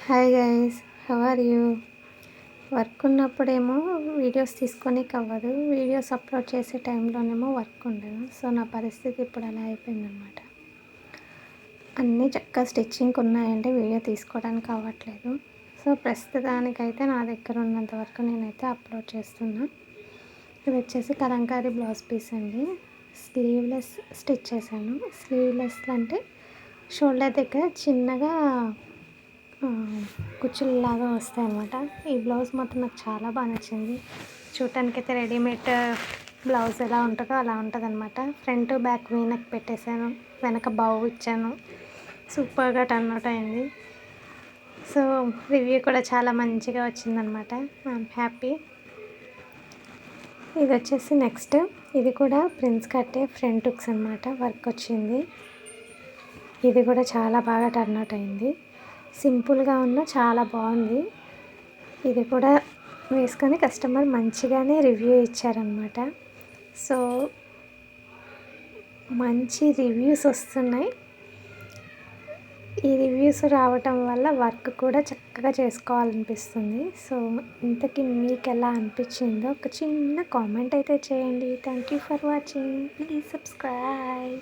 Hi guys, how are you? Work ఉన్నప్పుడేమో videos తీసుకోనికి అవ్వదు, వీడియోస్ అప్లోడ్ చేసే టైంలోనేమో వర్క్ ఉండదు. సో నా పరిస్థితి ఇప్పుడు అలా అయిపోయిందనమాట. అన్నీ చక్కగా స్టిచ్చింగ్ ఉన్నాయంటే వీడియో తీసుకోవడానికి అవ్వట్లేదు. సో ప్రస్తుతానికైతే నా దగ్గర ఉన్నంత వరకు నేనైతే అప్లోడ్ చేస్తున్నా. ఇది వచ్చేసి కలంకారీ బ్లౌజ్ పీస్ అండి. స్లీవ్లెస్ స్టిచ్ చేశాను. స్లీవ్లెస్ అంటే షోల్డర్ దగ్గర చిన్నగా కుచ్చుల్లాగా వస్తాయి అన్నమాట. ఈ బ్లౌజ్ మాత్రం నాకు చాలా బాగా నచ్చింది. చూడటానికి అయితే రెడీమేడ్ బ్లౌజ్ ఎలా ఉంటుందో అలా ఉంటుంది అనమాట. ఫ్రంట్ బ్యాక్ వీనెక్ పెట్టేశాను, వెనక బౌ ఇచ్చాను. సూపర్గా టర్న్ అవుట్ అయింది. సో రివ్యూ కూడా చాలా మంచిగా వచ్చిందనమాట. I'm happy. ఇది వచ్చేసి నెక్స్ట్, ఇది కూడా ప్రిన్స్ కట్టే ఫ్రంట్ హుక్స్ అనమాట. వర్క్ వచ్చింది. ఇది కూడా చాలా బాగా టర్న్ అవుట్ అయింది. సింపుల్గా ఉన్న చాలా బాగుంది. ఇది కూడా వేసుకొని కస్టమర్ మంచిగానే రివ్యూ ఇచ్చారనమాట. సో మంచి రివ్యూస్ వస్తున్నాయి. ఈ రివ్యూస్ రావటం వల్ల వర్క్ కూడా చక్కగా చేసుకోవాలనిపిస్తుంది. సో ఇంతకీ మీకు ఎలా అనిపించిందో ఒక చిన్న కామెంట్ అయితే చేయండి. Thank you for watching. Please subscribe.